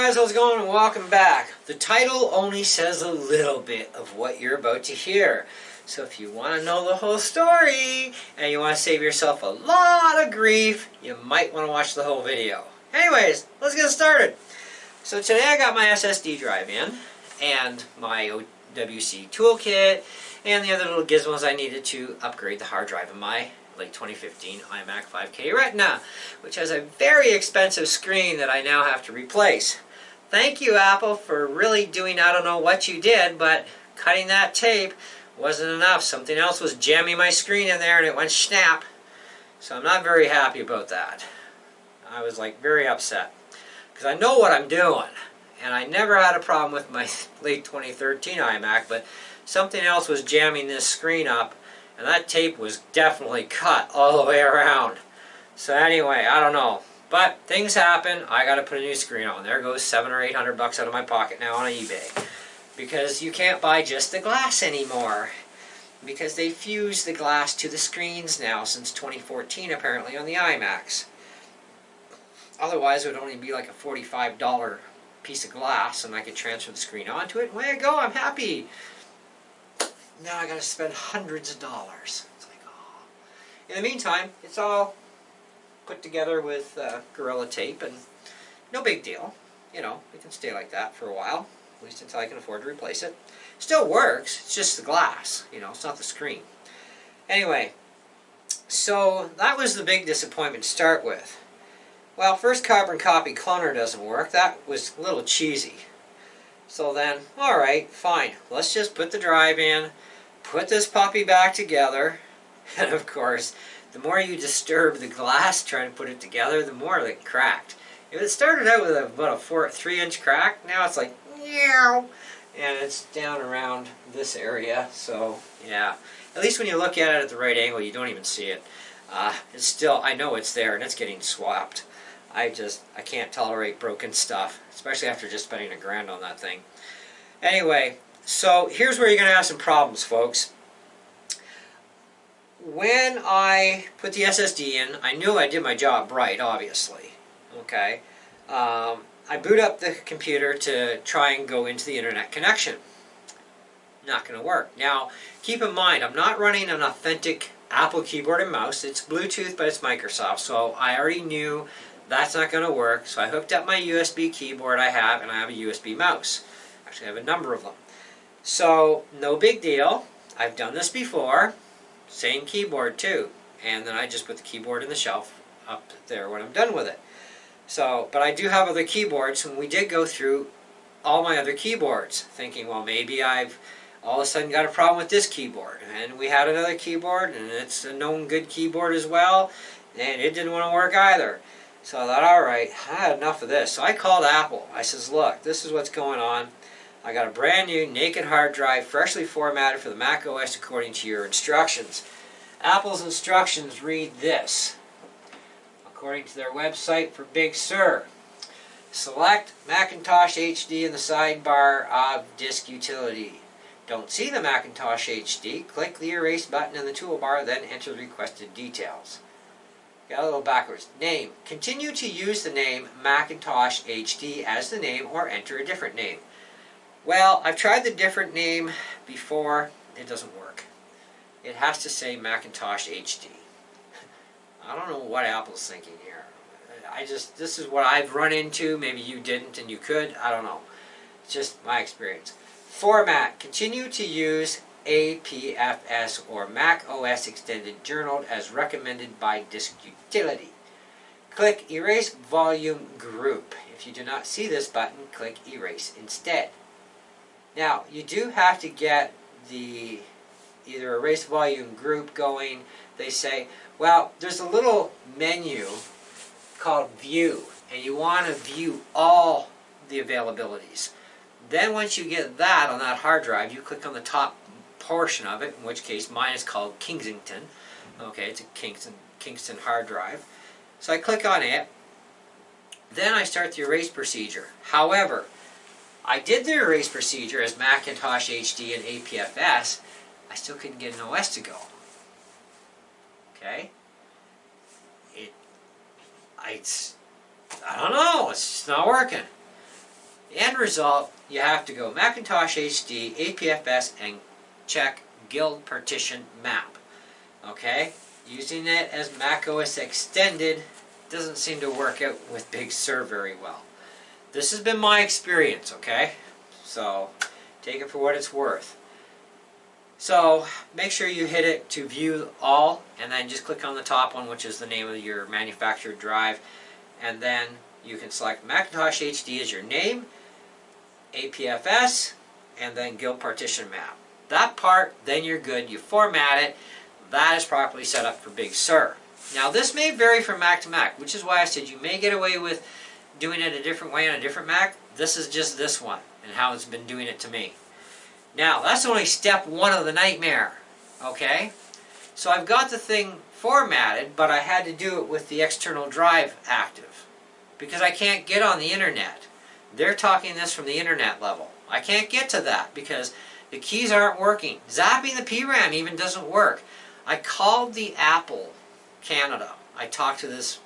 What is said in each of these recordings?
guys, how's it going and welcome back. The title only says a little bit of what you're about to hear. So if you want to know the whole story and you want to save yourself a lot of grief, you might want to watch the whole video. Anyways, let's get started. So today I got my SSD drive in and my OWC toolkit and the other little gizmos I needed to upgrade the hard drive in my late 2015 iMac 5K Retina, which has a very expensive screen that I now have to replace. Thank you, Apple, for really doing I don't know what you did, but cutting that tape wasn't enough. Something else was jamming my screen in there and it went snap. So I'm not very happy about that. I was like very upset because I know what I'm doing. And I never had a problem with my late 2013 iMac, but something else was jamming this screen up. And that tape was definitely cut all the way around. So anyway, I don't know. But things happen. I got to put a new screen on. There goes $700 or $800 out of my pocket now on eBay. Because you can't buy just the glass anymore. Because they fuse the glass to the screens now since 2014 apparently on the iMacs. Otherwise it would only be like a $45 piece of glass and I could transfer the screen onto it. Way to go, I'm happy. Now I got to spend hundreds of dollars. It's like, oh. In the meantime, it's all put together with Gorilla Tape, and no big deal. You know, it can stay like that for a while, at least until I can afford to replace it. Still works. It's just the glass. You know, it's not the screen. Anyway, so that was the big disappointment to start with. Well, first carbon copy cloner doesn't work. That was a little cheesy. So then, all right, fine. Let's just put the drive in. Put this puppy back together, and of course, the more you disturb the glass trying to put it together, the more it cracked. If it started out with about a 3-inch crack, now it's like, meow, and it's down around this area, so yeah. At least when you look at it at the right angle, you don't even see it. It's still, I know it's there, and it's getting swapped. I can't tolerate broken stuff, especially after just spending $1,000 on that thing. Anyway, so here's where you're going to have some problems, folks. When I put the SSD in, I knew I did my job right, obviously. Okay, I boot up the computer to try and go into the internet connection. Not going to work. Now, keep in mind, I'm not running an authentic Apple keyboard and mouse. It's Bluetooth, but it's Microsoft, so I already knew that's not going to work. So I hooked up my USB keyboard I have, and I have a USB mouse. Actually, I have a number of them. So, no big deal. I've done this before. Same keyboard too. And then I just put the keyboard in the shelf up there when I'm done with it. So, but I do have other keyboards, and we did go through all my other keyboards, thinking, well, maybe I've all of a sudden got a problem with this keyboard. And we had another keyboard, and it's a known good keyboard as well, and it didn't want to work either. So I thought, all right, I had enough of this. So I called Apple. I says, look, this is what's going on. I got a brand new naked hard drive, freshly formatted for the Mac OS according to your instructions. Apple's instructions read this. According to their website for Big Sur. Select Macintosh HD in the sidebar of Disk Utility. Don't see the Macintosh HD, click the Erase button in the toolbar, then enter the requested details. Got a little backwards. Name. Continue to use the name Macintosh HD as the name or enter a different name. Well, I've tried the different name before. It doesn't work. It has to say Macintosh HD. I don't know what Apple's thinking here. This is what I've run into. Maybe you didn't and you could. I don't know. It's just my experience. Format. Continue to use APFS or Mac OS Extended Journal as recommended by Disk Utility. Click Erase Volume Group. If you do not see this button, click Erase instead. Now, you do have to get the either Erase Volume Group going. They say, well, there's a little menu called View, and you want to view all the availabilities. Then once you get that on that hard drive, you click on the top portion of it, in which case mine is called Kingsington. Okay, it's a Kingston hard drive. So I click on it. Then I start the erase procedure. However, I did the erase procedure as Macintosh HD and APFS. I still couldn't get an OS to go. Okay? I don't know. It's just not working. The end result, you have to go Macintosh HD, APFS, and check Guild Partition Map. Okay? Using it as macOS Extended doesn't seem to work out with Big Sur very well. This has been my experience, okay? So, take it for what it's worth. So, make sure you hit it to view all, and then just click on the top one, which is the name of your manufactured drive, and then you can select Macintosh HD as your name, APFS, and then Guild Partition Map. That part, then you're good. You format it. That is properly set up for Big Sur. Now, this may vary from Mac to Mac, which is why I said you may get away with doing it a different way on a different Mac. This is just this one, and how it's been doing it to me. Now, that's only step one of the nightmare, okay? So I've got the thing formatted, but I had to do it with the external drive active, because I can't get on the internet. They're talking this from the internet level. I can't get to that because the keys aren't working. Zapping the PRAM even doesn't work. I called the Apple Canada. I talked to this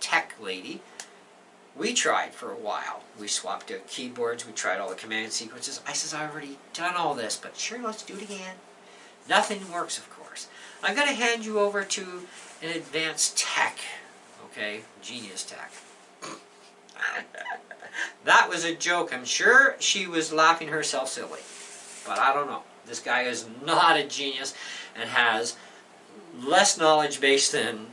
tech lady. We tried for a while. We swapped out keyboards. We tried all the command sequences. I says, I've already done all this, but sure, let's do it again. Nothing works, of course. I'm going to hand you over to an advanced tech. Okay? Genius tech. That was a joke. I'm sure she was laughing herself silly. But I don't know. This guy is not a genius and has less knowledge base than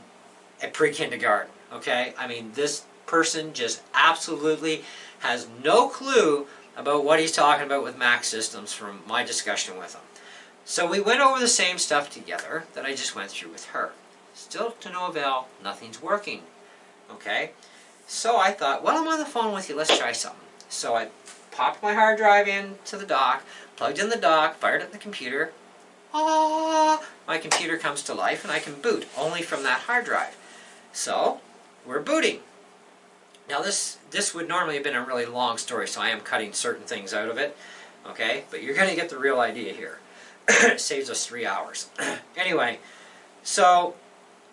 a pre-kindergarten. Okay? I mean, this person just absolutely has no clue about what he's talking about with Mac systems from my discussion with him. So we went over the same stuff together that I just went through with her. Still to no avail, nothing's working. Okay? So I thought, well, I'm on the phone with you, let's try something. So I popped my hard drive into the dock, plugged in the dock, fired up the computer. Ah! My computer comes to life and I can boot only from that hard drive. So, we're booting. Now this would normally have been a really long story, so I am cutting certain things out of it. Okay? But you're going to get the real idea here. It saves us 3 hours. Anyway, so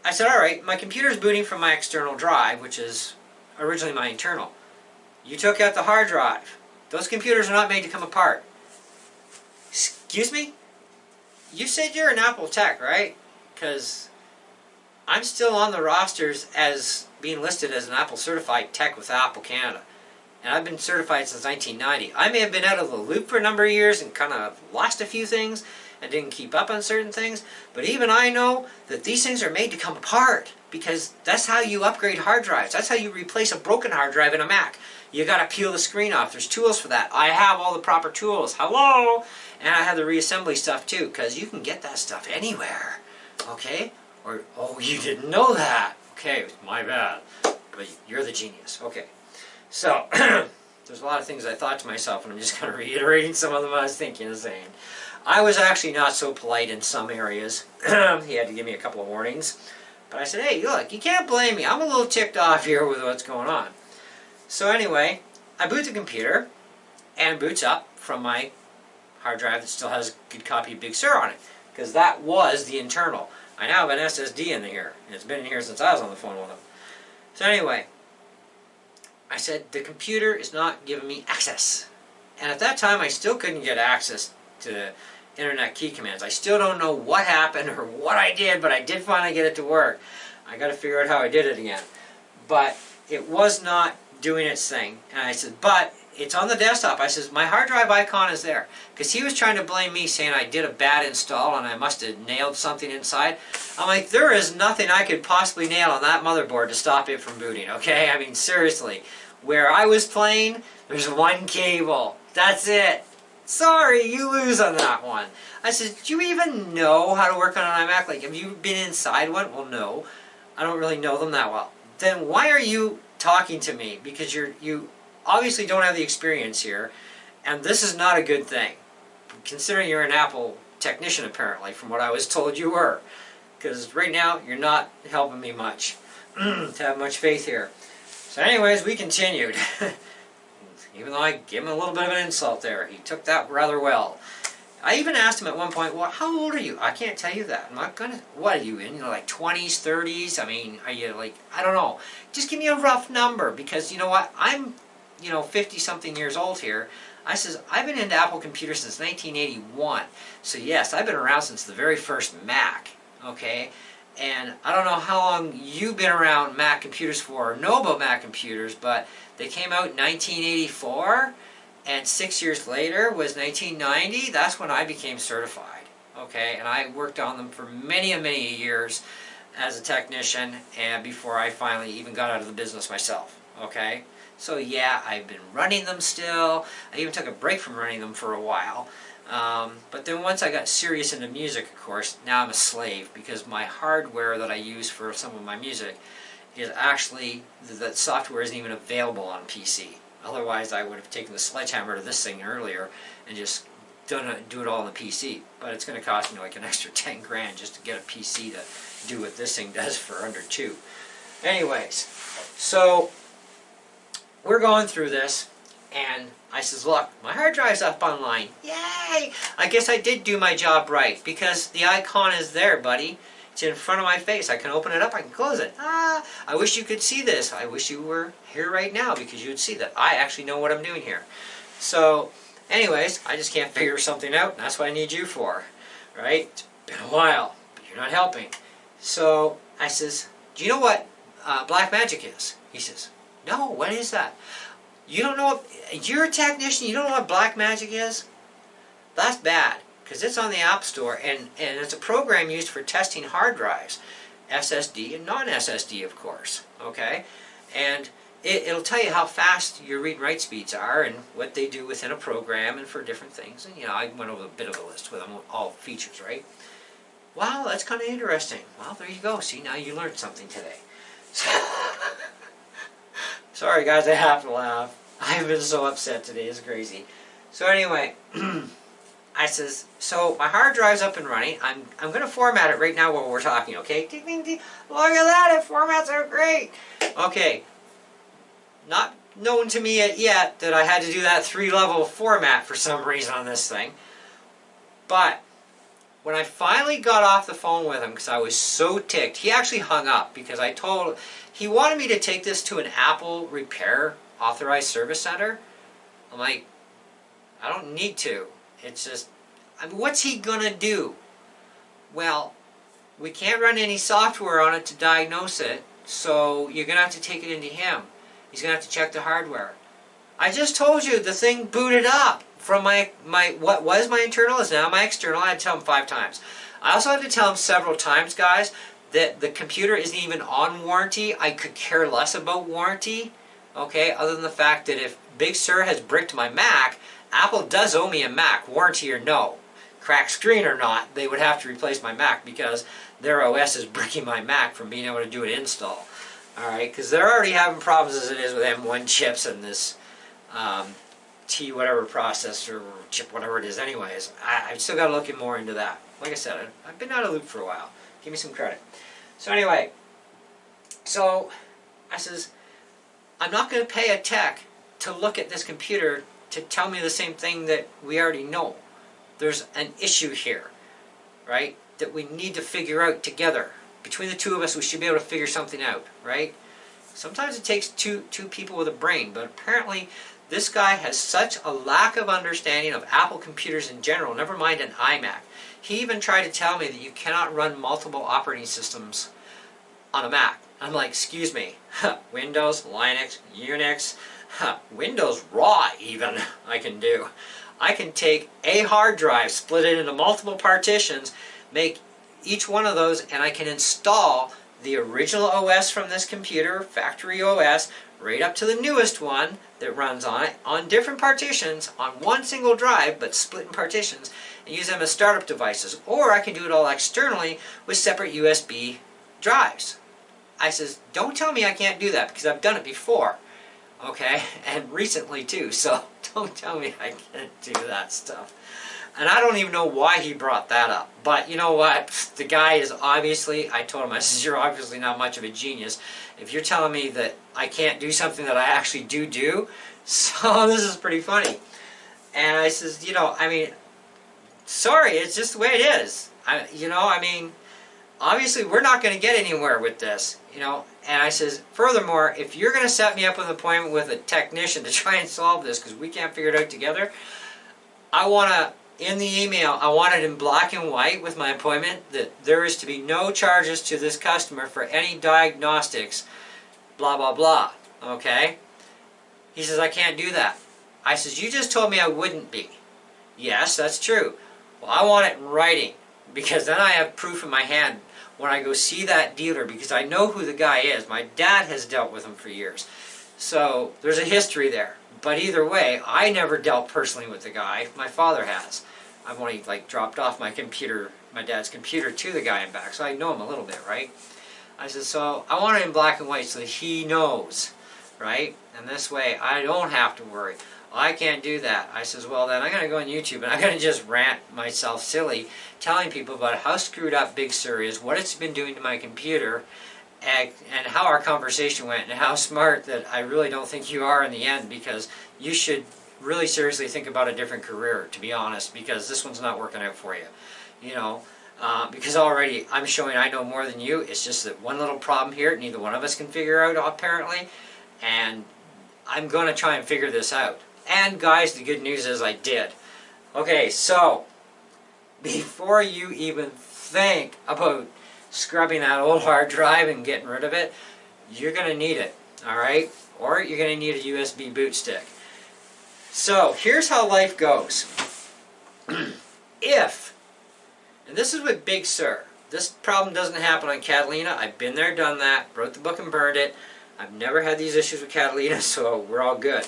I said, alright, my computer's booting from my external drive, which is originally my internal. You took out the hard drive. Those computers are not made to come apart. Excuse me? You said you're an Apple tech, right? Because I'm still on the rosters as being listed as an Apple certified tech with Apple Canada. And I've been certified since 1990. I may have been out of the loop for a number of years and kind of lost a few things and didn't keep up on certain things. But even I know that these things are made to come apart. Because that's how you upgrade hard drives. That's how you replace a broken hard drive in a Mac. You got to peel the screen off. There's tools for that. I have all the proper tools. Hello! And I have the reassembly stuff too, because you can get that stuff anywhere. Okay? Or, oh, you didn't know that. Okay, my bad. But you're the genius. Okay. So, there's a lot of things I thought to myself, and I'm just kind of reiterating some of them I was thinking and saying. I was actually not so polite in some areas. He had to give me a couple of warnings. But I said, hey, look, you can't blame me. I'm a little ticked off here with what's going on. So anyway, I boot the computer, and it boots up from my hard drive that still has a good copy of Big Sur on it. Because that was the internal. I now have an SSD in here, and it's been in here since I was on the phone with him. So anyway, I said, the computer is not giving me access. And at that time, I still couldn't get access to internet key commands. I still don't know what happened or what I did, but I did finally get it to work. I got to figure out how I did it again. But it was not doing its thing. And I said, but it's on the desktop. I says, my hard drive icon is there. Because he was trying to blame me, saying I did a bad install and I must have nailed something inside. I'm like, there is nothing I could possibly nail on that motherboard to stop it from booting, okay? I mean, seriously. Where I was playing, there's one cable. That's it. Sorry, you lose on that one. I said, do you even know how to work on an iMac? Like, have you been inside one? Well, no. I don't really know them that well. Then why are you talking to me? Because you obviously don't have the experience here, and this is not a good thing. Considering you're an Apple technician, apparently, from what I was told you were. Because right now, you're not helping me much to have much faith here. So anyways, we continued. Even though I gave him a little bit of an insult there, he took that rather well. I even asked him at one point, well, how old are you? I can't tell you that. I'm not gonna, what are you in, like 20s, 30s? I mean, are you like, I don't know. Just give me a rough number, because you know what, I'm 50 something years old here. I says, I've been into Apple computers since 1981. So yes, I've been around since the very first Mac, okay? And I don't know how long you've been around Mac computers for or know about Mac computers, but they came out in 1984, and 6 years later was 1990. That's when I became certified, okay? And I worked on them for many and many years as a technician, and before I finally even got out of the business myself, okay? So yeah, I've been running them still. I even took a break from running them for a while. But then once I got serious into music, of course, now I'm a slave, because my hardware that I use for some of my music is actually, the software isn't even available on PC. Otherwise I would have taken the sledgehammer to this thing earlier and just do it all on the PC. But it's going to cost me like an extra 10 grand just to get a PC to do what this thing does for under 2. Anyways, so we're going through this, and I says, look, my hard drive's up online. Yay! I guess I did do my job right, because the icon is there, buddy. It's in front of my face. I can open it up, I can close it. I wish you could see this. I wish you were here right now, because you would see that I actually know what I'm doing here. So, anyways, I just can't figure something out, and that's what I need you for. Right? It's been a while, but you're not helping. So, I says, do you know what black magic is? He says, no, what is that? You don't know, you're a technician, you don't know what black magic is? That's bad, because it's on the App Store, and it's a program used for testing hard drives, SSD and non-SSD, of course, okay? And it'll tell you how fast your read and write speeds are, and what they do within a program, and for different things. And I went over a bit of a list with them, all features, right? Wow, that's kind of interesting. Well, there you go. See, now you learned something today. Sorry guys, I have to laugh. I've been so upset today, it's crazy. So anyway, I says, so my hard drive's up and running. I'm going to format it right now while we're talking, okay? Ding, ding, ding. Look at that, it formats out great. Okay, not known to me yet that I had to do that 3-level format for some reason on this thing. But when I finally got off the phone with him, because I was so ticked, he actually hung up, because I told him, he wanted me to take this to an Apple repair authorized service center. I'm like, I don't need to. It's just, I mean, what's he gonna do? Well, we can't run any software on it to diagnose it, so you're gonna have to take it into him. He's gonna have to check the hardware. I just told you the thing booted up from my what was my internal is now my external. I had to tell him 5 times. I also had to tell him several times, guys, that the computer isn't even on warranty. I could care less about warranty, okay, other than the fact that if Big Sur has bricked my Mac, Apple does owe me a Mac, warranty or no. Cracked screen or not, they would have to replace my Mac, because their OS is bricking my Mac from being able to do an install. Alright, because they're already having problems as it is with M1 chips and this T whatever processor or chip whatever it is anyways. I've still got to look more into that. Like I said, I've been out of the loop for a while. Give me some credit. So anyway, so I says, I'm not going to pay a tech to look at this computer to tell me the same thing that we already know. There's an issue here, right, that we need to figure out together. Between the two of us, we should be able to figure something out, right? Sometimes it takes two people with a brain, but apparently this guy has such a lack of understanding of Apple computers in general, never mind an iMac. He even tried to tell me that you cannot run multiple operating systems on a Mac. I'm like, excuse me, Windows, Linux, Unix, Windows Raw even I can do. I can take a hard drive, split it into multiple partitions, make each one of those, and I can install the original OS from this computer, factory OS, right up to the newest one that runs on it, on different partitions, on one single drive, but split in partitions, and use them as startup devices. Or I can do it all externally with separate USB drives. I says, don't tell me I can't do that, because I've done it before. Okay, and recently too, so don't tell me I can't do that stuff. And I don't even know why he brought that up. But you know what? The guy is obviously, I told him, I said, you're obviously not much of a genius if you're telling me that I can't do something that I actually do. So this is pretty funny. And I says, I mean, sorry, it's just the way it is. I mean, obviously we're not going to get anywhere with this, you know. And I says, furthermore, if you're going to set me up with an appointment with a technician to try and solve this because we can't figure it out together, I want to, in the email, I want it in black and white with my appointment that there is to be no charges to this customer for any diagnostics, blah, blah, blah, okay? He says, I can't do that. I says, you just told me I wouldn't be. Yes, that's true. Well, I want it in writing because then I have proof in my hand when I go see that dealer because I know who the guy is. My dad has dealt with him for years. So there's a history there. But either way, I never dealt personally with the guy. My father has. I've only like dropped off my computer, my dad's computer to the guy and back, so I know him a little bit, right? I said, so I want it in black and white so that he knows, right? And this way I don't have to worry. I can't do that. I says, well then I'm going to go on YouTube and I'm going to just rant myself silly telling people about how screwed up Big Sur is, what it's been doing to my computer, and how our conversation went, and how smart that I really don't think you are in the end, because you should really seriously think about a different career, to be honest, because this one's not working out for you. You know, because already I'm showing I know more than you. It's just that one little problem here neither one of us can figure out apparently, and I'm going to try and figure this out. And guys, the good news is I did. Okay, so before you even think about scrubbing that old hard drive and getting rid of it, you're going to need it, alright? Or you're going to need a USB boot stick. So here's how life goes. If, and this is with Big Sur, this problem doesn't happen on Catalina. I've been there, done that, wrote the book and burned it. I've never had these issues with Catalina, so we're all good.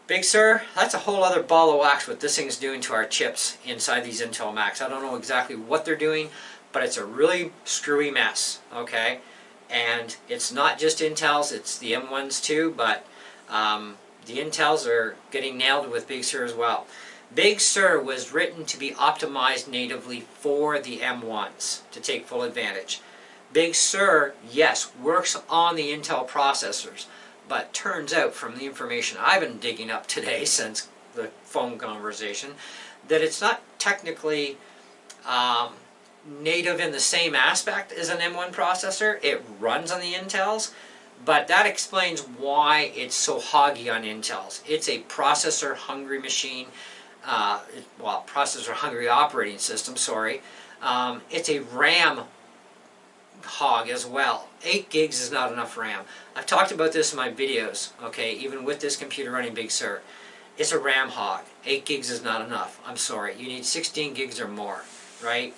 Big Sur, that's a whole other ball of wax what this thing's doing to our chips inside these Intel Macs. I don't know exactly what they're doing, but it's a really screwy mess, okay? And it's not just Intels, it's the M1s too, but the Intels are getting nailed with Big Sur as well. Big Sur was written to be optimized natively for the M1s to take full advantage. Big Sur, yes, works on the Intel processors, but turns out from the information I've been digging up today since the phone conversation, that it's not technically native in the same aspect as an M1 processor. It runs on the Intels, but that explains why it's so hoggy on Intels. It's a processor-hungry machine, well, processor-hungry operating system, sorry. It's a RAM hog as well. 8 gigs is not enough RAM. I've talked about this in my videos, okay, even with this computer running Big Sur. It's a RAM hog. 8 gigs is not enough. I'm sorry. You need 16 gigs or more, right?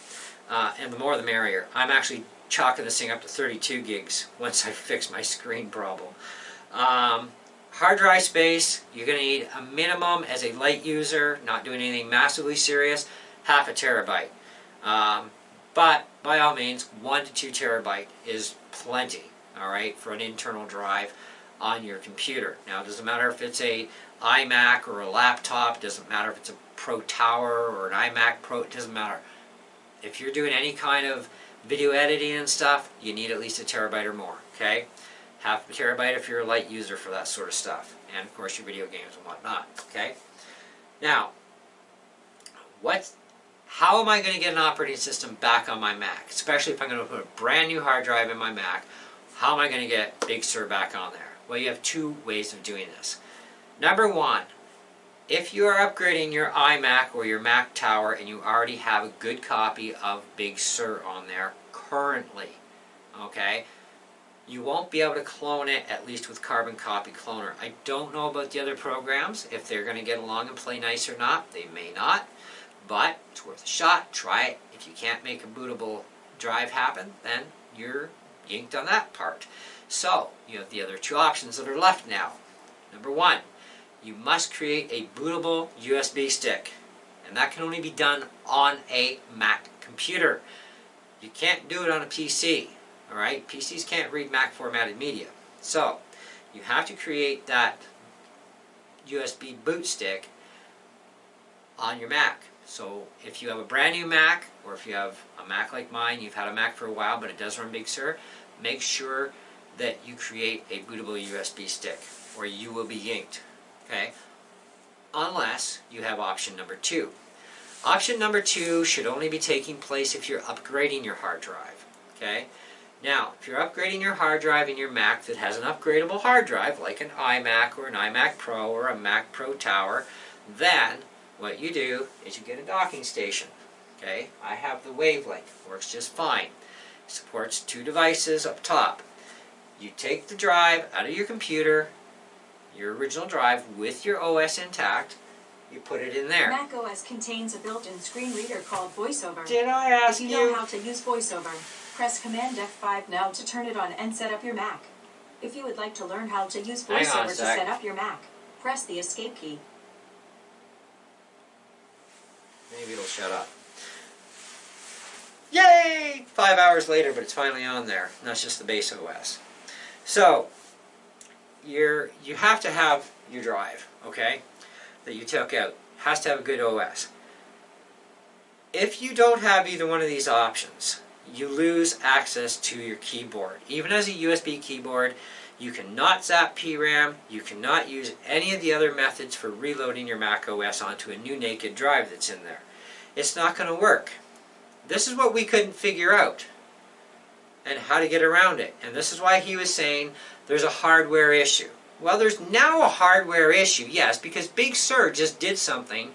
And the more the merrier. I'm actually chalking this thing up to 32 gigs once I fix my screen problem. Hard drive space, you're going to need a minimum as a light user, not doing anything massively serious, half a terabyte. But by all means, 1 to 2 terabyte is plenty, alright, for an internal drive on your computer. Now, it doesn't matter if it's a iMac or a laptop, it doesn't matter if it's a Pro Tower or an iMac Pro, it doesn't matter. If you're doing any kind of video editing and stuff, you need at least a terabyte or more, okay? Half a terabyte if you're a light user for that sort of stuff. And of course your video games and whatnot, okay? Now, how am I going to get an operating system back on my Mac? Especially if I'm going to put a brand new hard drive in my Mac, how am I going to get Big Sur back on there? Well, you have 2 ways of doing this. Number 1, if you are upgrading your iMac or your Mac Tower and you already have a good copy of Big Sur on there currently, okay, you won't be able to clone it, at least with Carbon Copy Cloner. I don't know about the other programs, if they're going to get along and play nice or not. They may not, but it's worth a shot. Try it. If you can't make a bootable drive happen, then you're yinked on that part. So, you have the other 2 options that are left now. Number 1, you must create a bootable USB stick, and that can only be done on a Mac computer. You can't do it on a PC, alright? PCs can't read Mac formatted media. So, you have to create that USB boot stick on your Mac. So, if you have a brand new Mac, or if you have a Mac like mine, you've had a Mac for a while but it does run Big Sur, make sure that you create a bootable USB stick, or you will be yinked. Okay? Unless you have option number 2. Option number 2 should only be taking place if you're upgrading your hard drive. Okay? Now, if you're upgrading your hard drive in your Mac that has an upgradable hard drive, like an iMac or an iMac Pro or a Mac Pro Tower, then what you do is you get a docking station. Okay? I have the Wavelength. Works just fine. Supports 2 devices up top. You take the drive out of your computer, your original drive with your OS intact, you put it in there. Mac OS contains a built-in screen reader called VoiceOver. Did I ask you? If you know how to use VoiceOver, press Command F5 now to turn it on and set up your Mac. If you would like to learn how to use VoiceOver to set up your Mac, press the Escape key. Maybe it'll shut up. Yay! 5 hours later, but it's finally on there. And that's just the base OS. So, you have to have your drive, okay, that you took out. It has to have a good OS. If you don't have either one of these options, you lose access to your keyboard. Even as a USB keyboard, you cannot zap PRAM, you cannot use any of the other methods for reloading your Mac OS onto a new naked drive that's in there. It's not going to work. This is what we couldn't figure out, and how to get around it. And this is why he was saying there's a hardware issue. Well, there's now a hardware issue, yes, because Big Sur just did something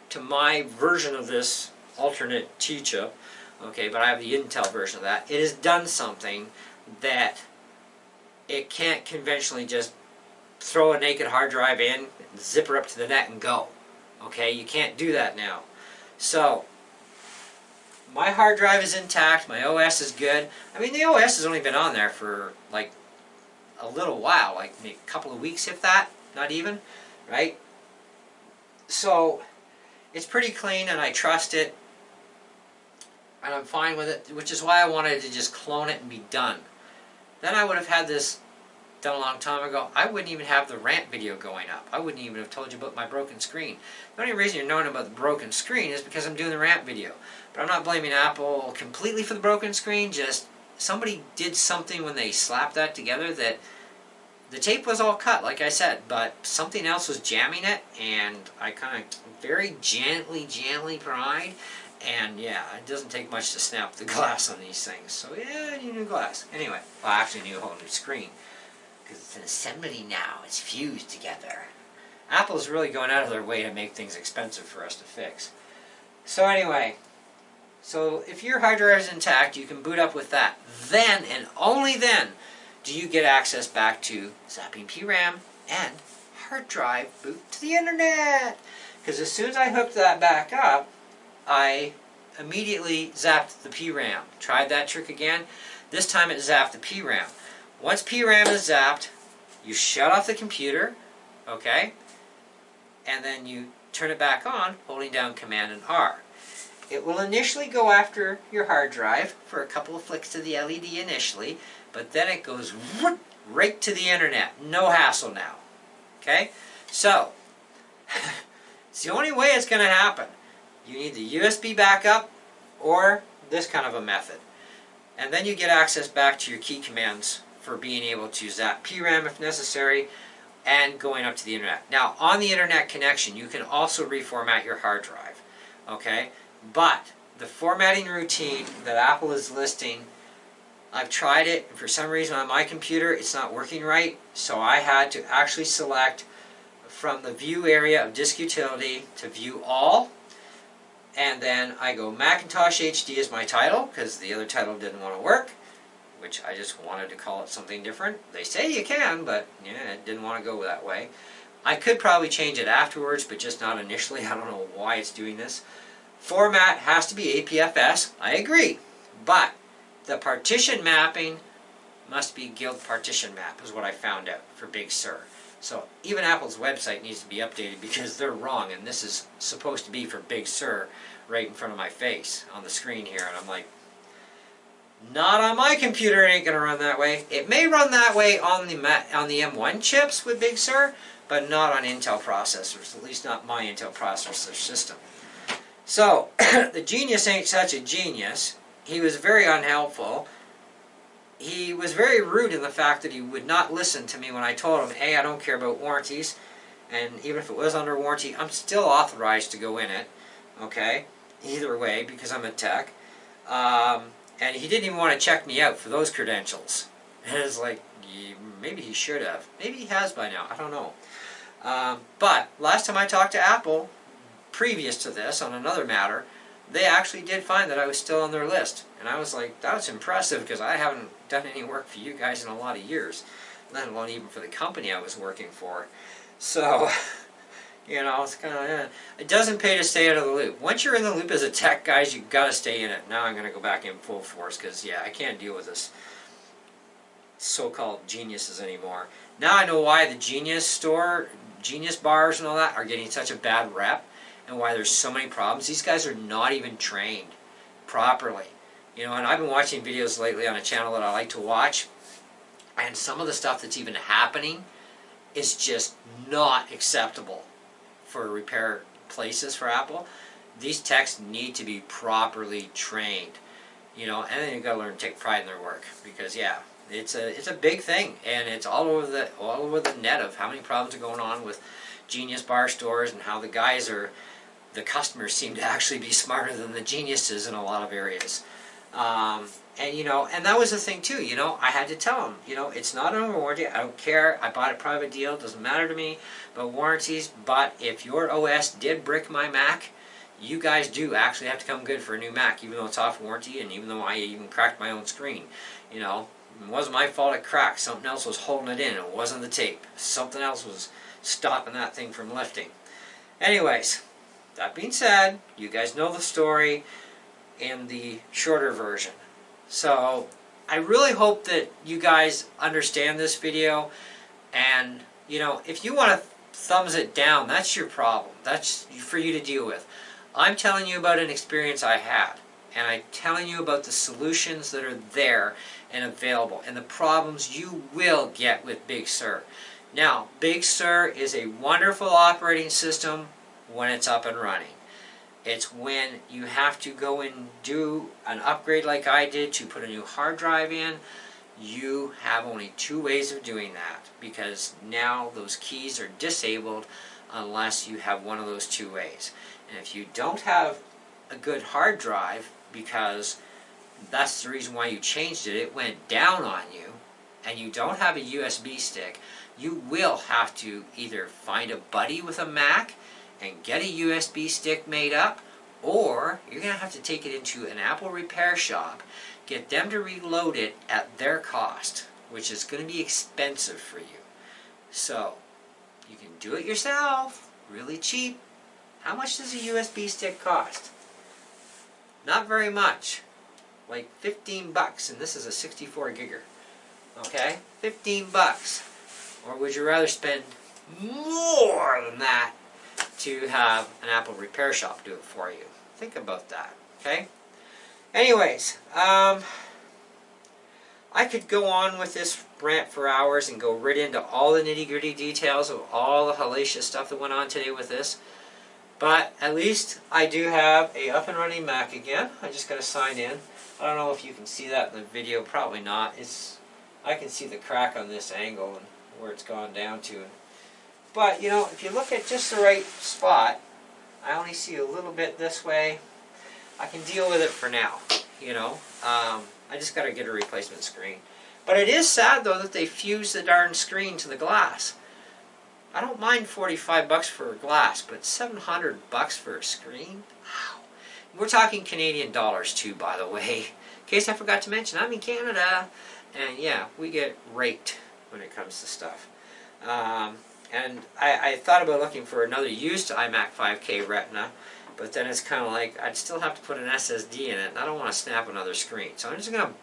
to my version of this alternate T-chip. Okay, but I have the Intel version of that. It has done something that it can't conventionally just throw a naked hard drive in, zip her up to the net and go. Okay, you can't do that now. So, my hard drive is intact, my OS is good. I mean, the OS has only been on there for like a little while, like maybe a couple of weeks if that, not even, right? So, it's pretty clean and I trust it. And I'm fine with it, which is why I wanted to just clone it and be done. Then I would have had this done a long time ago. I wouldn't even have the rant video going up. I wouldn't even have told you about my broken screen. The only reason you're knowing about the broken screen is because I'm doing the rant video. But I'm not blaming Apple completely for the broken screen, just somebody did something when they slapped that together that the tape was all cut, like I said, but something else was jamming it, and I kind of very gently pried. And yeah, it doesn't take much to snap the glass on these things. So yeah, I need new glass. Anyway, well, I actually need a whole new screen. Because it's an assembly now. It's fused together. Apple's really going out of their way to make things expensive for us to fix. So anyway, so if your hard drive is intact, you can boot up with that. Then, and only then, do you get access back to zapping PRAM and hard drive boot to the internet. Because as soon as I hooked that back up, I immediately zapped the PRAM. Tried that trick again. This time it zapped the PRAM. Once PRAM is zapped, you shut off the computer, okay? And then you turn it back on, holding down Command and R. It will initially go after your hard drive for a couple of flicks to the LED initially, but then it goes right to the internet. No hassle now, okay? So, it's the only way it's going to happen. You need the USB backup or this kind of a method. And then you get access back to your key commands for being able to zap PRAM if necessary and going up to the internet. Now, on the internet connection, you can also reformat your hard drive. Okay? But the formatting routine that Apple is listing, I've tried it, and for some reason on my computer it's not working right, so I had to actually select from the view area of disk utility to view all. And then I go Macintosh HD as my title, because the other title didn't want to work, which I just wanted to call it something different. They say you can, but yeah, it didn't want to go that way. I could probably change it afterwards, but just not initially. I don't know why it's doing this. Format has to be APFS. I agree. But the partition mapping must be Guild Partition Map, is what I found out for Big Sur. So even Apple's website needs to be updated because they're wrong, and this is supposed to be for Big Sur right in front of my face on the screen here, and I'm like, not on my computer, it ain't going to run that way. It may run that way on the M1 chips with Big Sur, but not on Intel processors, at least not my Intel processor system. So, the genius ain't such a genius. He was very unhelpful. He was very rude in the fact that he would not listen to me when I told him, hey, I don't care about warranties, and even if it was under warranty, I'm still authorized to go in it, okay? either way because I'm a tech. And he didn't even want to check me out for those credentials. And it's like, maybe he should have. Maybe he has by now. I don't know. But last time I talked to Apple, previous to this, on another matter, they actually did find that I was still on their list. And I was like, that's impressive because I haven't done any work for you guys in a lot of years, let alone even for the company I was working for. So, you know, it's kind of, it doesn't pay to stay out of the loop. Once you're in the loop as a tech, guys, you've got to stay in it. Now I'm going to go back in full force because, yeah, I can't deal with this so-called geniuses anymore. Now I know why the Genius store, Genius bars and all that are getting such a bad rep and why there's so many problems. These guys are not even trained properly. You know, and I've been watching videos lately on a channel that I like to watch, and some of the stuff that's even happening is just not acceptable for repair places for Apple. These techs need to be properly trained, you know, and then you've got to learn to take pride in their work because, yeah, it's a big thing, and it's all over the net of how many problems are going on with Genius bar stores and how the customers seem to actually be smarter than the geniuses in a lot of areas. And you know, and that was the thing too, you know, I had to tell them, you know, it's not under warranty, I don't care, I bought a private deal, it doesn't matter to me about warranties, but if your OS did brick my Mac, you guys do actually have to come good for a new Mac, even though it's off warranty, and even though I even cracked my own screen, you know. It wasn't my fault it cracked, something else was holding it in, it wasn't the tape, something else was stopping that thing from lifting. Anyways, that being said, you guys know the story in the shorter version. So I really hope that you guys understand this video, and you know, if you want to thumbs it down, that's your problem. That's for you to deal with. I'm telling you about an experience I had, and I'm telling you about the solutions that are there and available and the problems you will get with Big Sur. Now, Big Sur is a wonderful operating system when it's up and running. It's when you have to go and do an upgrade like I did to put a new hard drive in, you have only two ways of doing that because now those keys are disabled unless you have one of those two ways. And if you don't have a good hard drive, because that's the reason why you changed it, it went down on you, and you don't have a USB stick, you will have to either find a buddy with a Mac and get a USB stick made up, or you're going to have to take it into an Apple repair shop, get them to reload it at their cost, which is going to be expensive for you. So, you can do it yourself, really cheap. How much does a USB stick cost? Not very much. Like 15 bucks, and this is a 64 gigger. Okay? 15 bucks. Or would you rather spend more than that to have an Apple repair shop do it for you? Think about that. Okay? Anyways, I could go on with this rant for hours and go right into all the nitty-gritty details of all the hellacious stuff that went on today with this. But at least I do have a up and running Mac again. I just got to sign in. I don't know if you can see that in the video. Probably not. I can see the crack on this angle and where it's gone down to. But, you know, if you look at just the right spot, I only see a little bit this way. I can deal with it for now, you know. I just got to get a replacement screen. But it is sad, though, that they fused the darn screen to the glass. I don't mind 45 bucks for a glass, but 700 bucks for a screen? Wow. We're talking Canadian dollars too, by the way. In case I forgot to mention, I'm in Canada. And yeah, we get raked when it comes to stuff. And I thought about looking for another used iMac 5K Retina, but then it's kind of like, I'd still have to put an SSD in it, and I don't want to snap another screen. So I'm just going to,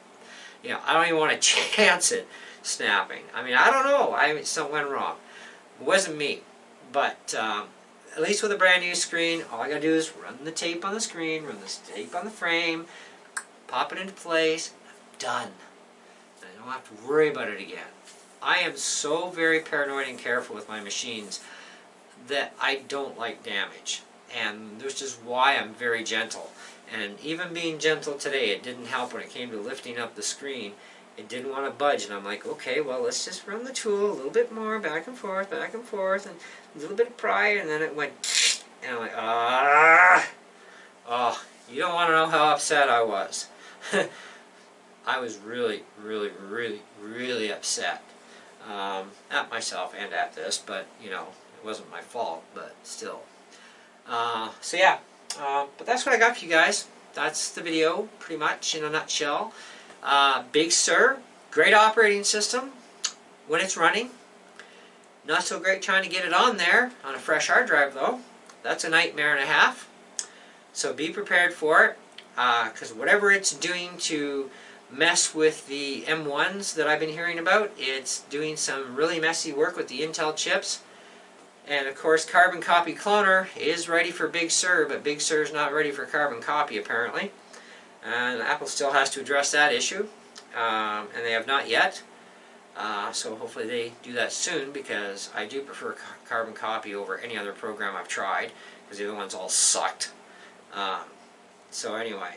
you know, I don't even want to chance it snapping. I mean, I don't know. Something went wrong. It wasn't me, but at least with a brand new screen, all I gotta do is run the tape on the screen, run the tape on the frame, pop it into place, I'm done. And I don't have to worry about it again. I am so very paranoid and careful with my machines that I don't like damage, and which is why I'm very gentle. And even being gentle today, it didn't help when it came to lifting up the screen. It didn't want to budge, and I'm like, okay, well, let's just run the tool a little bit more, back and forth, and a little bit of pry, and then it went, and I'm like, Oh, you don't want to know how upset I was. I was really, really, really, really upset. At myself and at this, but you know, it wasn't my fault, but still. So yeah, but that's what I got for you guys. That's the video, pretty much in a nutshell. Big Sur, great operating system when it's running. Not so great trying to get it on there on a fresh hard drive though. That's a nightmare and a half. So be prepared for it, because whatever it's doing to mess with the M1s that I've been hearing about, it's doing some really messy work with the Intel chips. And of course, Carbon Copy Cloner is ready for Big Sur, but Big Sur is not ready for Carbon Copy apparently. And Apple still has to address that issue, and they have not yet. So hopefully they do that soon, because I do prefer Carbon Copy over any other program I've tried, because the other ones all sucked. So anyway,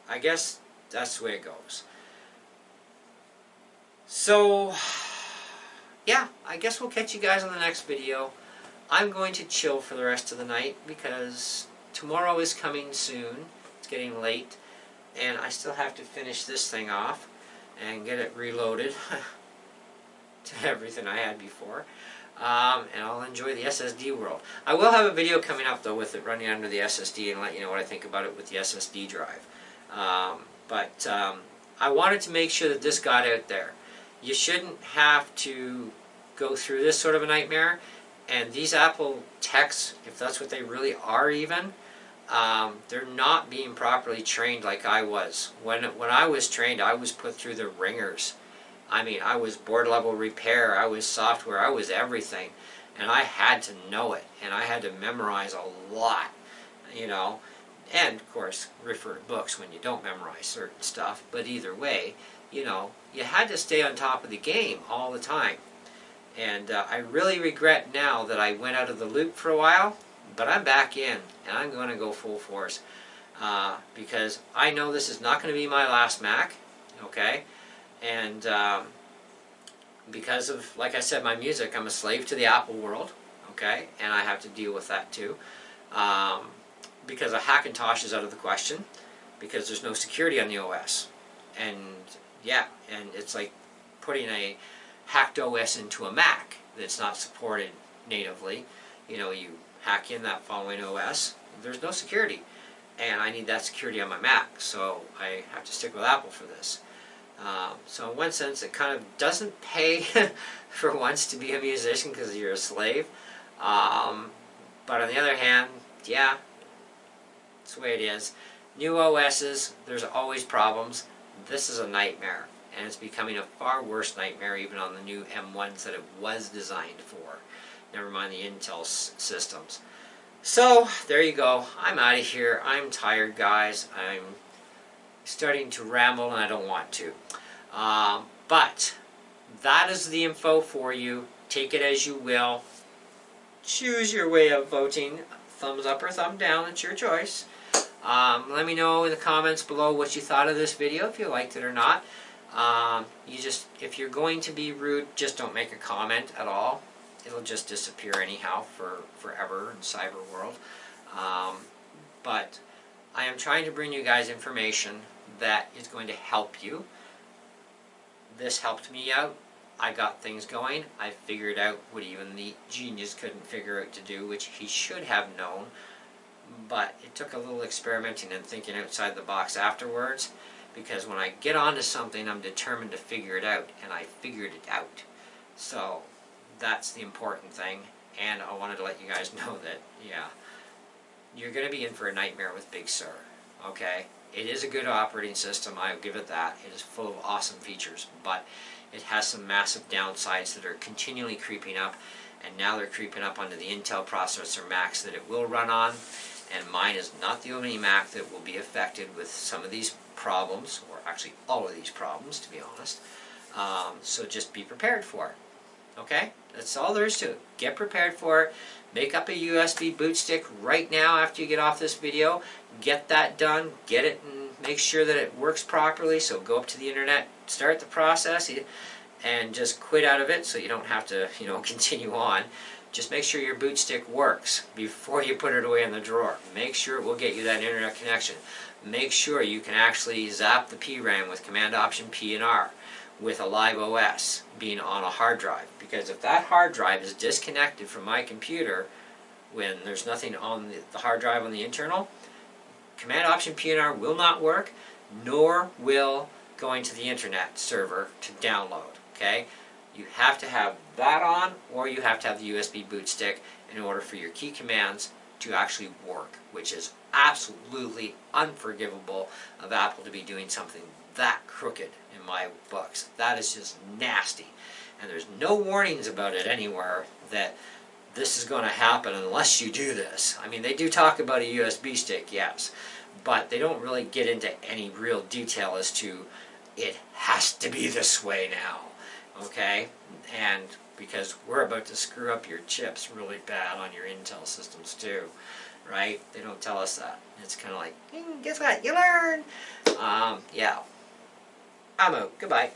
I guess that's the way it goes. So yeah, I guess we'll catch you guys on the next video. I'm going to chill for the rest of the night, because tomorrow is coming soon. It's getting late, and I still have to finish this thing off and get it reloaded to everything I had before. And I'll enjoy the SSD world. I will have a video coming up though with it running under the SSD, and let you know what I think about it with the SSD drive. But I wanted to make sure that this got out there. You shouldn't have to go through this sort of a nightmare. And these Apple techs, if that's what they really are even, they're not being properly trained like I was. When I was trained, I was put through the ringers. I mean, I was board level repair, I was software, I was everything. And I had to know it, and I had to memorize a lot, you know. And, of course, refer to books when you don't memorize certain stuff. But either way, you know, you had to stay on top of the game all the time. And I really regret now that I went out of the loop for a while, but I'm back in, and I'm going to go full force. Because I know this is not going to be my last Mac, okay? And because of, like I said, my music, I'm a slave to the Apple world, okay? And I have to deal with that too. Because a Hackintosh is out of the question, because there's no security on the OS. And yeah, and it's like putting a hacked OS into a Mac that's not supported natively. You know, you hack in that following OS, there's no security. And I need that security on my Mac, so I have to stick with Apple for this. So in one sense, it kind of doesn't pay for once to be a musician because you're a slave. But on the other hand, yeah, that's the way it is. New OSs, there's always problems. This is a nightmare, and it's becoming a far worse nightmare even on the new M1s that it was designed for. Never mind the Intel systems. So, there you go. I'm out of here. I'm tired, guys. I'm starting to ramble, and I don't want to. But that is the info for you. Take it as you will. Choose your way of voting. Thumbs up or thumb down. It's your choice. Let me know in the comments below what you thought of this video, if you liked it or not. If you're going to be rude, just don't make a comment at all. It'll just disappear anyhow for forever in cyber world. But I am trying to bring you guys information that is going to help you. This helped me out. I got things going. I figured out what even the genius couldn't figure out to do, which he should have known. But it took a little experimenting and thinking outside the box afterwards, because when I get onto something, I'm determined to figure it out, and I figured it out. So that's the important thing, and I wanted to let you guys know that, yeah, you're going to be in for a nightmare with Big Sur, okay? It is a good operating system, I'll give it that. It is full of awesome features, but it has some massive downsides that are continually creeping up, and now they're creeping up onto the Intel processor Macs that it will run on, and mine is not the only Mac that will be affected with some of these problems, or actually all of these problems, to be honest. So just be prepared for it, okay? That's all there is to it. Get prepared for it. Make up a USB boot stick right now after you get off this video. Get that done. Get it and make sure that it works properly. So go up to the internet, start the process, and just quit out of it so you don't have to, continue on. just make sure your boot stick works before you put it away in the drawer. Make sure it will get you that internet connection. Make sure you can actually zap the PRAM with Command Option P and R with a live OS being on a hard drive. Because if that hard drive is disconnected from my computer when there's nothing on the hard drive on the internal, Command Option P and R will not work, nor will going to the internet server to download. Okay? You have to have that on, or you have to have the USB boot stick in order for your key commands to actually work, which is absolutely unforgivable of Apple to be doing something that crooked in my books. That is just nasty. And there's no warnings about it anywhere that this is going to happen unless you do this. I mean, they do talk about a USB stick, yes, but they don't really get into any real detail as to it has to be this way now. Okay? And because we're about to screw up your chips really bad on your Intel systems too, right? They don't tell us that. It's kind of like, guess what? You learn! Yeah. I'm out. Goodbye.